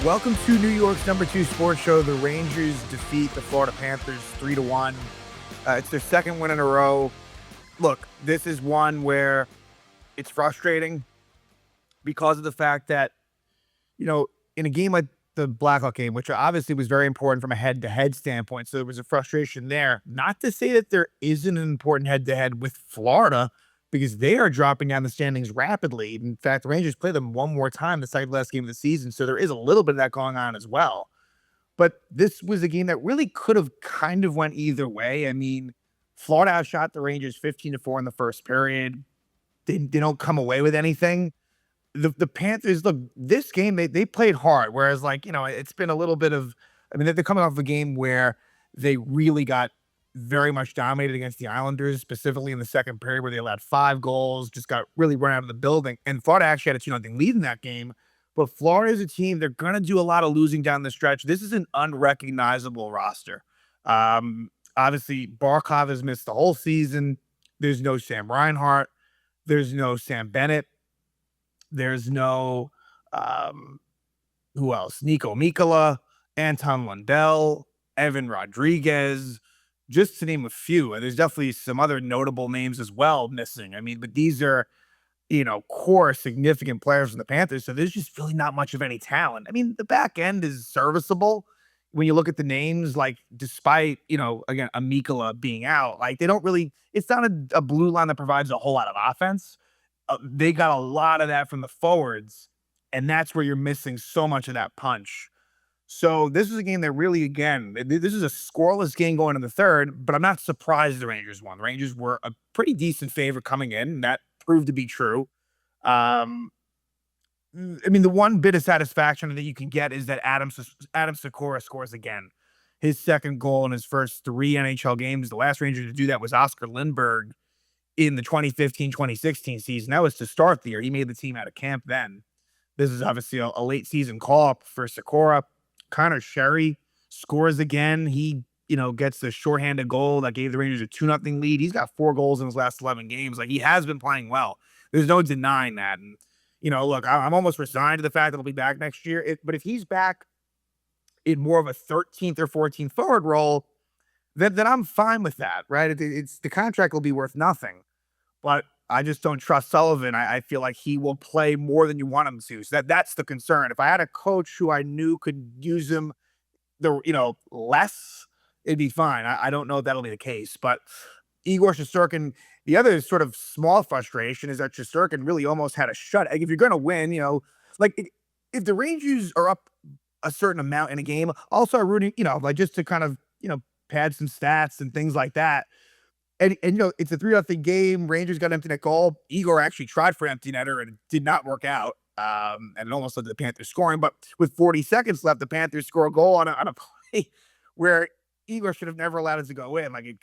Welcome to New York's #2 sports show. The Rangers defeat the Florida Panthers 3-1. It's their second win in a row. Look, this is one where it's frustrating because of the fact that, in a game like the Blackhawk game, which obviously was very important from a head-to-head standpoint, so there was a frustration there. Not to say that there isn't an important head-to-head with Florida, because they are dropping down the standings rapidly. In fact, the Rangers play them one more time the second last game of the season, so there is a little bit of that going on as well. But this was a game that really could have kind of went either way. I mean, Florida outshot the Rangers 15-4 in the first period. They don't come away with anything. The Panthers, look, this game, they played hard, whereas, it's been a little bit of, I mean, they're coming off a game where they really got very much dominated against the Islanders, specifically in the second period where they allowed 5 goals, just got really run out of the building. And Florida actually had a 2-0 lead in that game. But Florida is a team, they're going to do a lot of losing down the stretch. This is an unrecognizable roster. Obviously, Barkov has missed the whole season. There's no Sam Reinhart. There's no Sam Bennett. There's no, who else? Nico Mikkola, Anton Lundell, Evan Rodriguez, just to name a few. And there's definitely some other notable names as well missing. I mean, but these are, core significant players from the Panthers. So there's just really not much of any talent. I mean, the back end is serviceable when you look at the names, despite, again, a Mikkola being out, they don't really, it's not a blue line that provides a whole lot of offense. They got a lot of that from the forwards, and that's where you're missing so much of that punch. So this is a game that really, again, this is a scoreless game going in the third, but I'm not surprised the Rangers won. The Rangers were a pretty decent favorite coming in, and that proved to be true. I mean, the one bit of satisfaction that you can get is that Adam Sykora scores again. His second goal in his first 3 NHL games. The last Ranger to do that was Oscar Lindberg in the 2015-2016 season. That was to start the year. He made the team out of camp then. This is obviously a late season call-up for Sykora. Conor Sheary scores again. He, gets the shorthanded goal that gave the Rangers a 2-0 lead. He's got 4 goals in his last 11 games. He has been playing well. There's no denying that. And, look, I'm almost resigned to the fact that he'll be back next year. But if he's back in more of a 13th or 14th forward role, then I'm fine with that, right? It's the contract will be worth nothing. But I just don't trust Sullivan. I feel like he will play more than you want him to. So that's the concern. If I had a coach who I knew could use him less, it'd be fine. I don't know if that'll be the case. But Igor Shesterkin, the other sort of small frustration is that Shesterkin really almost had a shut. If you're going to win, if the Rangers are up a certain amount in a game, I'll start rooting, just to kind of, pad some stats and things like that. And it's a 3-0 game. Rangers got empty net goal. Igor actually tried for empty netter and it did not work out. And it almost led to the Panthers scoring. But with 40 seconds left, the Panthers score a goal on a play where Igor should have never allowed it to go in. He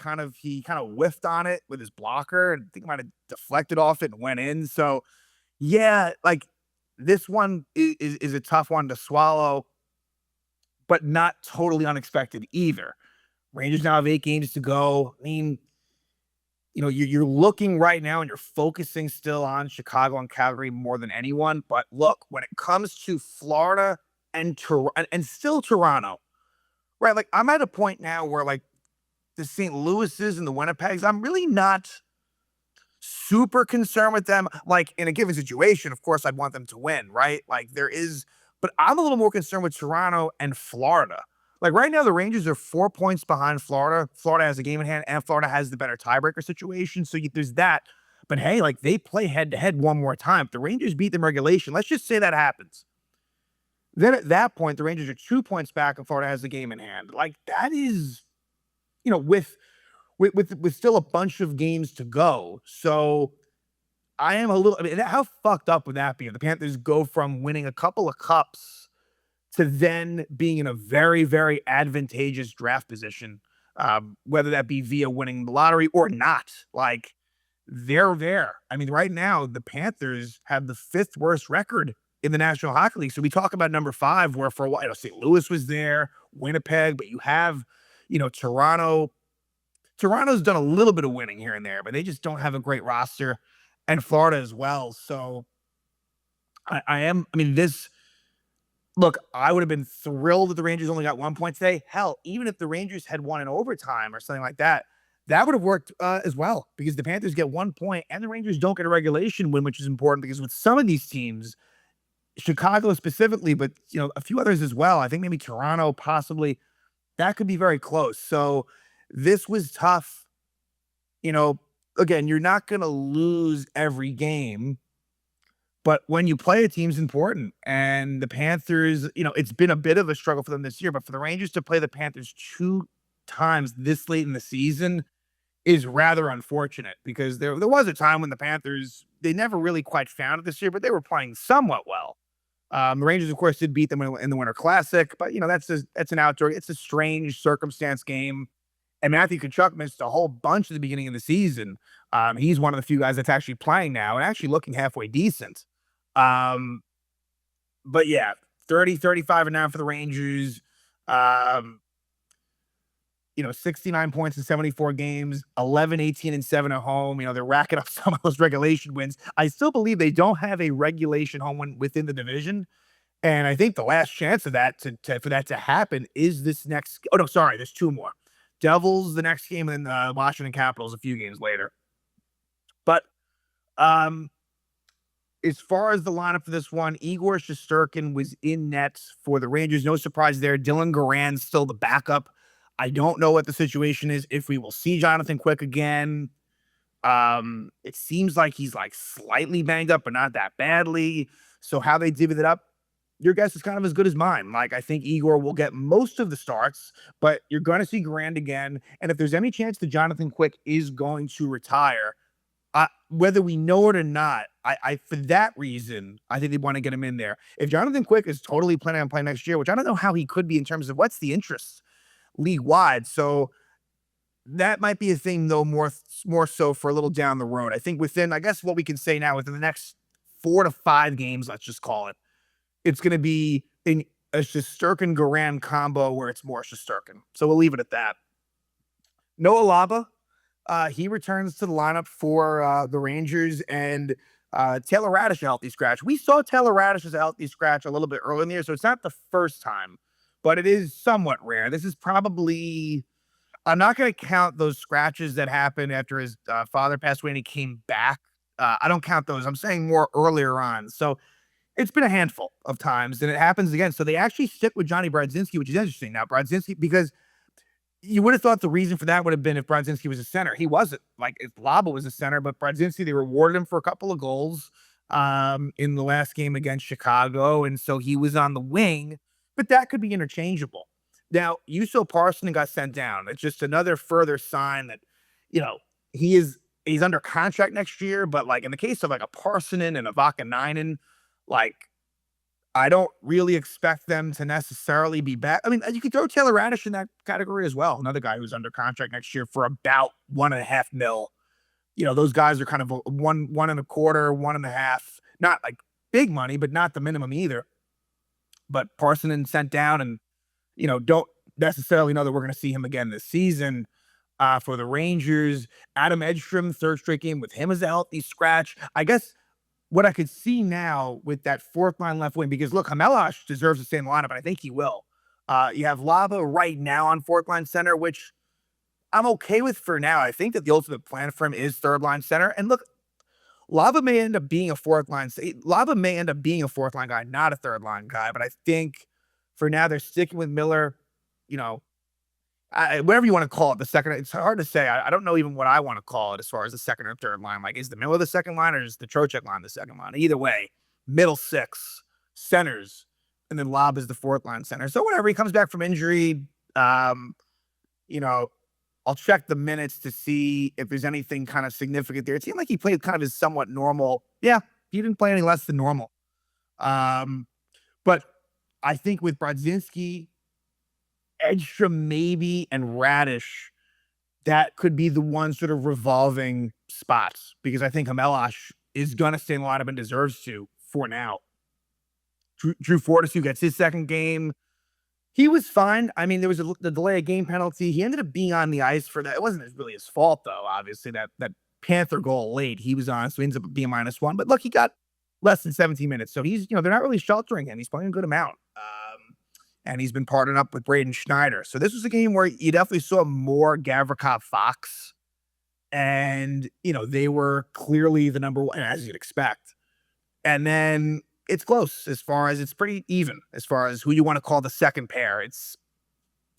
kind of whiffed on it with his blocker, and I think he might have deflected off it and went in. So yeah, this one is a tough one to swallow, but not totally unexpected either. Rangers now have 8 games to go. I mean, you're looking right now and you're focusing still on Chicago and Calgary more than anyone. But look, when it comes to Florida and still Toronto, right? I'm at a point now where the St. Louis's and the Winnipegs, I'm really not super concerned with them. In a given situation, of course, I'd want them to win, right? But I'm a little more concerned with Toronto and Florida. Right now, the Rangers are 4 points behind Florida. Florida has a game in hand, and Florida has the better tiebreaker situation. So there's that. But hey, they play head-to-head one more time. If the Rangers beat them regulation, let's just say that happens. Then at that point, the Rangers are 2 points back, and Florida has the game in hand. That is, with still a bunch of games to go. So I am how fucked up would that be if the Panthers go from winning a couple of cups to then being in a very, very advantageous draft position, whether that be via winning the lottery or not. They're there. I mean, right now, the Panthers have the 5th worst record in the National Hockey League. So we talk about number 5, where for a while, St. Louis was there, Winnipeg, but you have, Toronto. Toronto's done a little bit of winning here and there, but they just don't have a great roster, and Florida as well. So this Look, I would have been thrilled if the Rangers only got 1 point today. Hell, even if the Rangers had won in overtime or something like that, that would have worked, as well because the Panthers get 1 point and the Rangers don't get a regulation win, which is important because with some of these teams, Chicago specifically, but, a few others as well, I think maybe Toronto possibly, that could be very close. So, this was tough. You know, again, you're not gonna lose every game, but when you play a team's important. And the Panthers, it's been a bit of a struggle for them this year, but for the Rangers to play the Panthers 2 times this late in the season is rather unfortunate because there was a time when the Panthers, they never really quite found it this year, but they were playing somewhat well. The Rangers, of course, did beat them in the Winter Classic, but that's an outdoor. It's a strange circumstance game. And Matthew Tkachuk missed a whole bunch at the beginning of the season. He's one of the few guys that's actually playing now and actually looking halfway decent. Um, but yeah, 30, 35 and now for the Rangers. Um, 69 points in 74 games, 11, 18, and 7 at home. They're racking up some of those regulation wins. I still believe they don't have a regulation home win within the division. And I think the last chance of that for that to happen is this next. Oh no, sorry, there's two more. Devils the next game, and then Washington Capitals a few games later. But um, as far as the lineup for this one, Igor Shesterkin was in net for the Rangers. No surprise there. Dylan Garand's still the backup. I don't know what the situation is, if we will see Jonathan Quick again. It seems like he's like slightly banged up, but not that badly. So how they divvy it up, your guess is kind of as good as mine. Like, I think Igor will get most of the starts, but you're going to see Grand again. And if there's any chance that Jonathan Quick is going to retire, whether we know it or not, I for that reason, I think they want to get him in there. If Jonathan Quick is totally planning on playing next year, which I don't know how he could be in terms of what's the interest league wide. So that might be a thing, though, more so for a little down the road. I think within, I guess, what we can say now within the next 4 to 5 games, let's just call it, it's going to be in a Shesterkin Garand combo where it's more Shesterkin. So we'll leave it at that. Noah Laba, he returns to the lineup for the Rangers, and Taylor Radish a healthy scratch. We saw Taylor Radish as a healthy scratch a little bit earlier in the year, so it's not the first time, but it is somewhat rare. This is probably, I'm not going to count those scratches that happened after his father passed away and he came back. I don't count those. I'm saying more earlier on. So it's been a handful of times, and it happens again. So they actually stick with Johnny Brodzinski, which is interesting. Now, Brodzinski, because you would have thought the reason for that would have been if Brodzinski was a center. He wasn't. Like, if Laba was a center, but Brodzinski, they rewarded him for a couple of goals in the last game against Chicago, and so he was on the wing, but that could be interchangeable. Now, Juuso Parssinen got sent down. It's just another further sign that, he's under contract next year, but, like, in the case of, like, a Parssinen and a Vakanainen, like, I don't really expect them to necessarily be back. I mean, you could throw Taylor Radish in that category as well. Another guy who's under contract next year for about 1.5 mil. Those guys are kind of a one and a quarter, 1.5. Not like big money, but not the minimum either. But Parssinen sent down, and don't necessarily know that we're going to see him again this season. For the Rangers, Adam Edstrom, third straight game with him as a healthy scratch. I guess what I could see now with that fourth line left wing, because look, Hamelash deserves to stay in the lineup, and I think he will. You have Laba right now on fourth line center, which I'm okay with for now. I think that the ultimate plan for him is third line center. And look, Laba may end up being a fourth line. Laba may end up being a fourth line guy, not a third line guy. But I think for now they're sticking with Miller. Whatever you want to call it, the second. It's hard to say. I don't know even what I want to call it as far as the second or third line. Like, is the Miller the second line, or is the Trocheck line the second line? Either way, middle six, centers, and then Lob is the fourth line center. So whenever he comes back from injury, I'll check the minutes to see if there's anything kind of significant there. It seemed like he played kind of his somewhat normal. Yeah, he didn't play any less than normal. But I think with Brodzinski, Edstrom maybe, and Radish, that could be the one sort of revolving spots, because I think Hamelash is going to stay in the lineup and deserves to for now. Drew Fortescue gets his second game. He was fine. I mean, there was the delay of game penalty. He ended up being on the ice for that. It wasn't really his fault, though, obviously, that Panther goal late. He was on, so he ends up being -1. But look, he got less than 17 minutes. So they're not really sheltering him. He's playing a good amount. And he's been partnered up with Braden Schneider. So this was a game where you definitely saw more Gavrikov Fox. And, they were clearly the number one, as you'd expect. And then it's close as far as it's pretty even as far as who you want to call the second pair. It's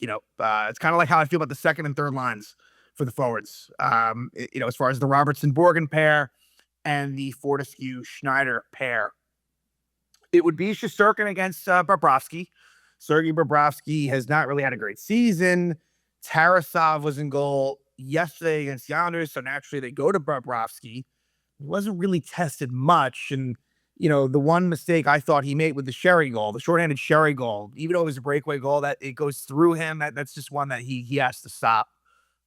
kind of like how I feel about the second and third lines for the forwards. As far as the Robertson Borgen pair and the Fortescue Schneider pair, it would be Shesterkin against Bobrovsky. Sergei Bobrovsky has not really had a great season. Tarasov was in goal yesterday against the Islanders, so naturally they go to Bobrovsky. He wasn't really tested much, and the one mistake I thought he made with the Sheary goal, the shorthanded Sheary goal, even though it was a breakaway goal, that it goes through him. That's just one that he has to stop.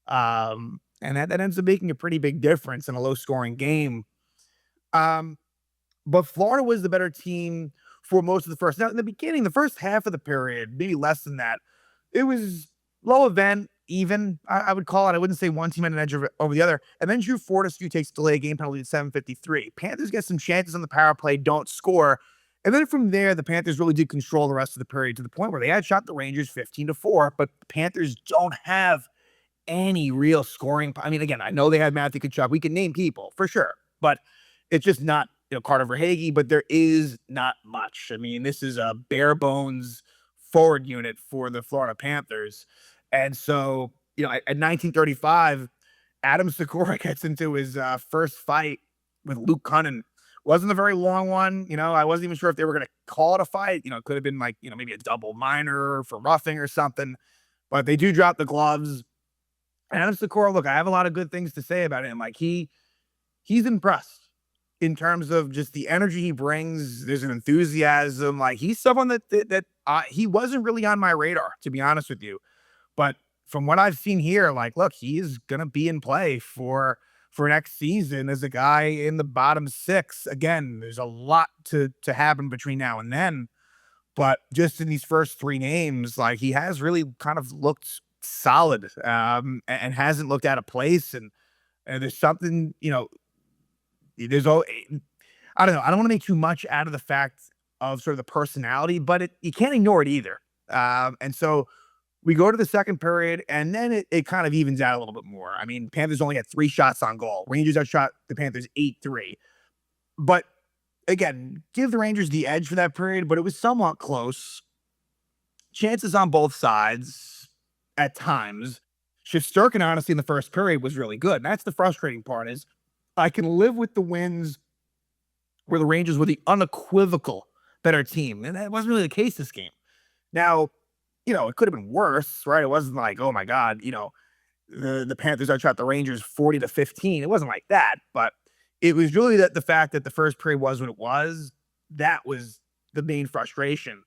And that ends up making a pretty big difference in a low scoring game. But Florida was the better team for most of the first. Now, in the beginning, the first half of the period, maybe less than that, it was low event, even, I would call it. I wouldn't say one team had an edge over the other. And then Drew Fortescue takes delay game penalty at 7:53. Panthers get some chances on the power play, don't score. And then from there, the Panthers really did control the rest of the period to the point where they had shot the Rangers 15-4, but the Panthers don't have any real scoring. I mean, again, I know they had Matthew Tkachuk. We can name people for sure, but it's just not, Carter Verhaeghe, but there is not much. I mean, this is a bare bones forward unit for the Florida Panthers. And so, at 1935, Adam Sykora gets into his first fight with Luke Cunnin. Wasn't a very long one. I wasn't even sure if they were going to call it a fight. It could have been like, maybe a double minor for roughing or something. But they do drop the gloves. And Adam Sykora, look, I have a lot of good things to say about him. Like, he's impressed in terms of just the energy he brings. There's an enthusiasm. Like, he's someone that he wasn't really on my radar, to be honest with you. But from what I've seen here, like, look, he is going to be in play for next season as a guy in the bottom six. Again, there's a lot to happen between now and then. But just in these first three names, like, he has really kind of looked solid and hasn't looked out of place. And there's something, there's all, I don't know. I don't want to make too much out of the fact of sort of the personality, but you can't ignore it either. And so we go to the second period, and then it kind of evens out a little bit more. I mean, Panthers only had 3 shots on goal. Rangers outshot the Panthers 8-3. But again, give the Rangers the edge for that period, but it was somewhat close. Chances on both sides at times. Shesterkin, honestly, in the first period was really good. And that's the frustrating part, is I can live with the wins where the Rangers were the unequivocal better team. And that wasn't really the case this game. Now, it could have been worse, right? It wasn't like, oh my God, the Panthers outshot the Rangers 40-15. It wasn't like that, but it was really the fact that the first period was what it was. That was the main frustration.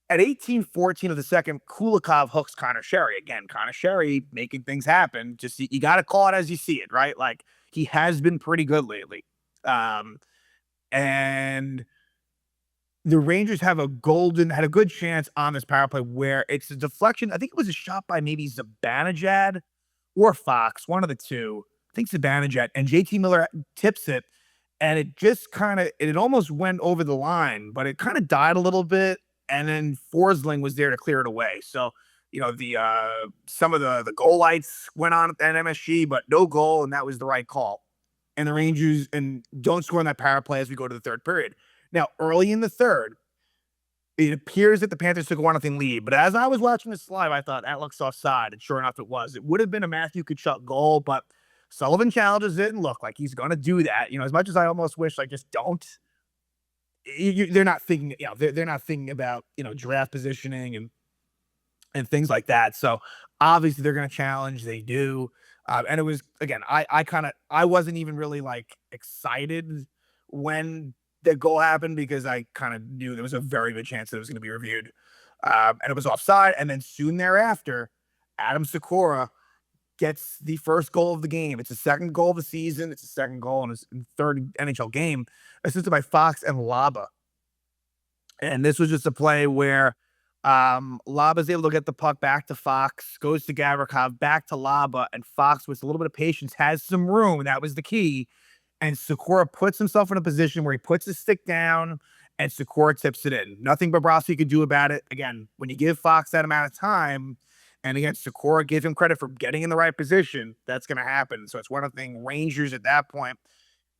At 18-14 of the second, Kulikov hooks Conor Sheary. Again, Conor Sheary making things happen. Just, you got to call it as you see it, right? Like, he has been pretty good lately. And the Rangers had a good chance on this power play where it's a deflection. I think it was a shot by maybe Zibanejad or Fox, one of the two. I think Zibanejad, and JT Miller tips it, and it just it almost went over the line, but it kind of died a little bit, and then Forsling was there to clear it away. So, some of the goal lights went on at MSG, but no goal, and that was the right call. And the Rangers don't score on that power play as we go to the third period. Now, early in the third, it appears that the Panthers took a 1-0 lead. But as I was watching this live, I thought, that looks offside. And sure enough, it was. It would have been a Matthew Tkachuk goal, but Sullivan challenges it and look like he's going to do that. As much as I almost wish, just don't. They're not thinking, they're not thinking about, draft positioning and things like that. So obviously they're going to challenge. They do. And it was, again, I wasn't even really excited when the goal happened because I kind of knew there was a very good chance that it was going to be reviewed. And it was offside. And then soon thereafter, Adam Sykora gets the first goal of the game. It's the second goal of the season. It's the second goal in his third NHL game, assisted by Fox and Laba. And this was just a play where Laba's able to get the puck back to Fox, goes to Gavrikov, back to Laba, and Fox, with a little bit of patience, has some room. And that was the key. and Sykora puts himself in a position where he puts his stick down and Sykora tips it in. Nothing Bobrovsky could do about it. Again, when you give Fox that amount of time, and again, Sykora give him credit for getting in the right position, that's going to happen. So it's one of the things Rangers at that point.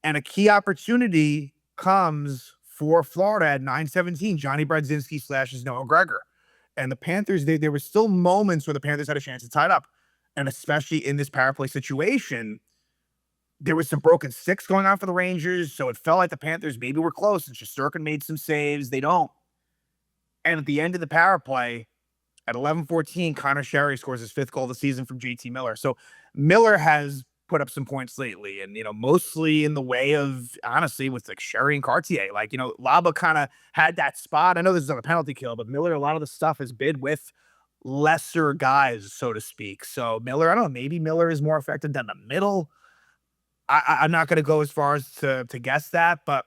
And a key opportunity comes for Florida at 9:17. Johnny Brodzinski slashes Noah Gregor. And the Panthers, there were still moments where the Panthers had a chance to tie it up. And especially in this power play situation, there was some broken sticks going on for the Rangers. So it felt like the Panthers maybe were close. And Shesterkin made some saves. They don't. And at the end of the power play, at 11:14, Conor Sheary scores his 5th goal of the season from JT Miller. So Miller has put up some points lately, and mostly in the way of, honestly, with like Sheary and Cartier. Like, Laba kind of had that spot. I know this is on a penalty kill, but Miller, a lot of the stuff has been with lesser guys, so to speak. So Miller, I don't know, maybe Miller is more effective than the middle. I'm not going to go as far as to guess that, but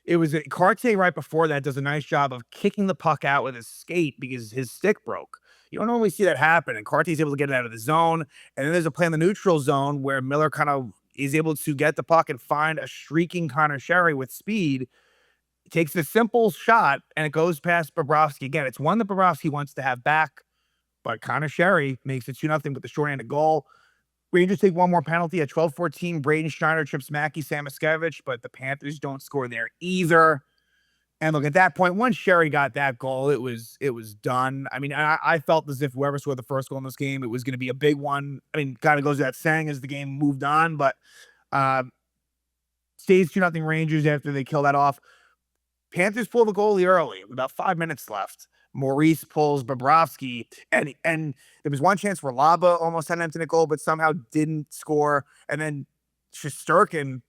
it was Cartier right before that does a nice job of kicking the puck out with his skate because his stick broke. You don't normally see that happen, and Cartier's able to get it out of the zone. And then there's a play in the neutral zone where Miller kind of is able to get the puck and find a streaking Conor Sheary with speed. He takes a simple shot, and it goes past Bobrovsky. Again, it's one that Bobrovsky wants to have back, but Conor Sheary makes it 2-0 with the shorthanded goal. Rangers take one more penalty at 12:14. Braden Schneider trips Mackie Samoskevich, but the Panthers don't score there either. And look, at that point, once Sheary got that goal, it was done. I mean, I felt as if whoever scored the first goal in this game, it was going to be a big one. I mean, kind of goes without saying as the game moved on, but stays 2-0 Rangers after they kill that off. Panthers pull the goalie early, with about 5 minutes left. Maurice pulls Bobrovsky, and there was one chance where Laba almost had an empty net goal, but somehow didn't score. And then Shesterkin,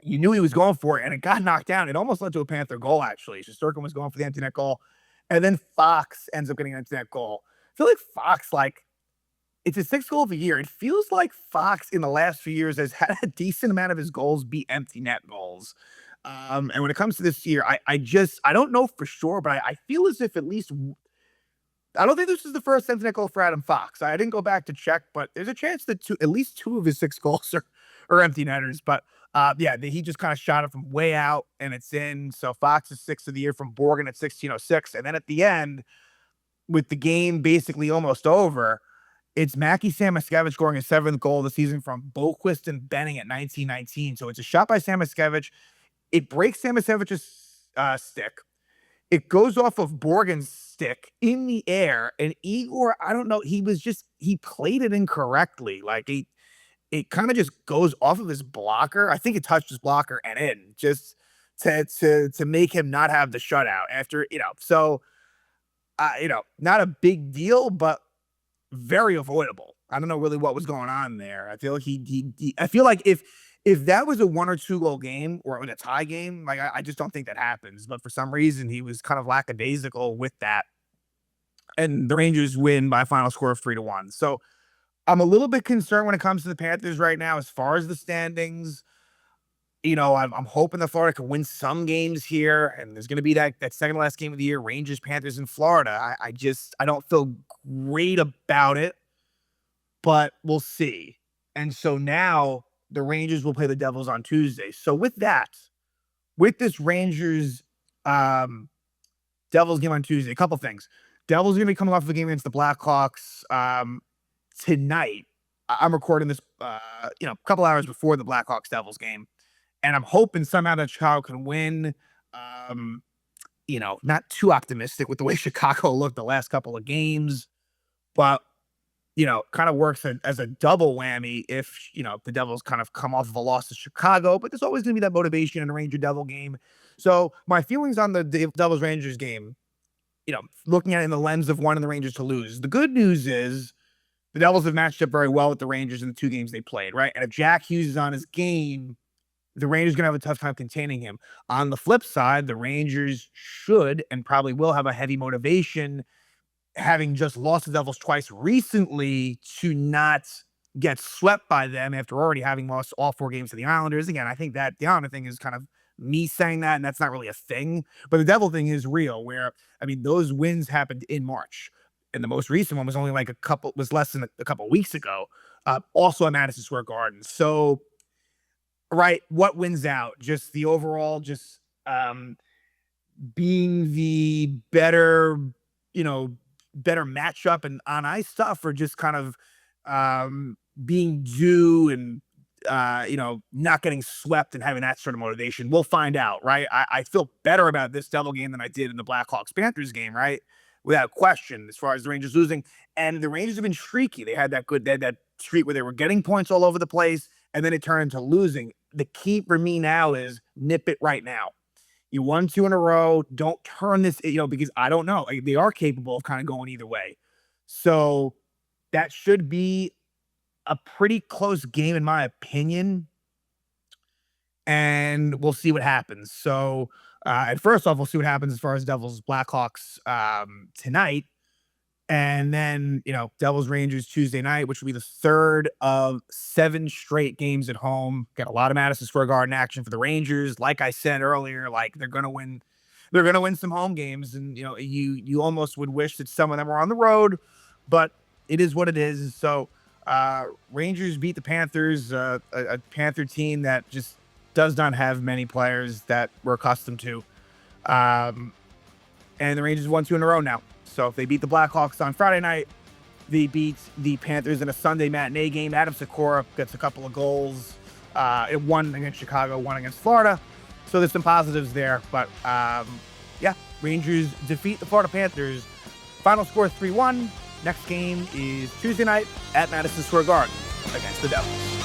you knew he was going for it, and it got knocked down. It almost led to a Panther goal, actually. Shesterkin was going for the empty net goal, and then Fox ends up getting an empty net goal. I feel like Fox, it's his 6th goal of the year. It feels like Fox in the last few years has had a decent amount of his goals be empty net goals. And when it comes to this year, I don't know for sure, but I feel as if at least, I don't think this is the first empty net goal for Adam Fox. I didn't go back to check, but there's a chance that at least 2 of his 6 goals are empty netters. But yeah, he just kind of shot it from way out and it's in. So Fox is 6th of the year from Borgen at 16:06. And then at the end, with the game basically almost over, it's Mackie Samoskevich scoring his 7th goal of the season from Boquist and Benning at 19:19. So it's a shot by Samoskevich. It breaks Samoskovich's stick. It goes off of Borgen's stick in the air. And Igor, I don't know, he played it incorrectly. Like, it kind of just goes off of his blocker. I think it touched his blocker and in, just to make him not have the shutout after, so, not a big deal, but very avoidable. I don't know really what was going on there. I feel like I feel like if that was a 1 or 2 goal game or a tie game, like I just don't think that happens. But for some reason, he was kind of lackadaisical with that. And the Rangers win by a final score of 3-1. So I'm a little bit concerned when it comes to the Panthers right now as far as the standings. I'm hoping that Florida can win some games here, and there's going to be that second to last game of the year, Rangers, Panthers, in Florida. I don't feel great about it, but we'll see. And so now the Rangers will play the Devils on Tuesday. So with this Rangers Devils game on Tuesday, a couple things. Devils are going to be coming off of a game against the Blackhawks tonight. I'm recording this, a couple hours before the Blackhawks Devils game. And I'm hoping somehow that Chicago can win. Not too optimistic with the way Chicago looked the last couple of games, but, kind of works as a double whammy if, the Devils kind of come off of a loss to Chicago, but there's always going to be that motivation in a Ranger Devil game. So my feelings on the Devils Rangers game, looking at it in the lens of wanting the Rangers to lose. The good news is the Devils have matched up very well with the Rangers in the 2 games they played, right? And if Jack Hughes is on his game, the Rangers are going to have a tough time containing him. On the flip side, the Rangers should and probably will have a heavy motivation, having just lost the Devils twice recently, to not get swept by them after already having lost all 4 games to the Islanders. Again, I think that the Islander thing is kind of me saying that, and that's not really a thing. But the Devil thing is real, where, those wins happened in March. And the most recent one was only less than a couple weeks ago, also at Madison Square Garden. So right? What wins out? Just the overall, just being the better, you know, better matchup and on ice stuff, or just kind of being due and not getting swept and having that sort of motivation. We'll find out, right? I feel better about this Devil game than I did in the Blackhawks Panthers game, right? Without question, as far as the Rangers losing. And the Rangers have been streaky. They had that streak where they were getting points all over the place, and then it turned into losing. The key for me now is nip it right now. You won two in a row. Don't turn this, because I don't know. They are capable of kind of going either way. So that should be a pretty close game, in my opinion. And we'll see what happens. So, and first off, we'll see what happens as far as Devils Blackhawks tonight. And then, Devils Rangers Tuesday night, which will be the third of 7 straight games at home. Got a lot of Madison Square Garden action for the Rangers. Like I said earlier, like they're gonna win. They're gonna win some home games, and you almost would wish that some of them were on the road, but it is what it is. So Rangers beat the Panthers, a Panther team that just does not have many players that we're accustomed to. Um, and the Rangers won 2 in a row now. So if they beat the Blackhawks on Friday night, they beat the Panthers in a Sunday matinee game. Adam Sykora gets a couple of goals. It won against Chicago, one against Florida. So there's some positives there. But yeah, Rangers defeat the Florida Panthers. Final score 3-1. Next game is Tuesday night at Madison Square Garden against the Devils.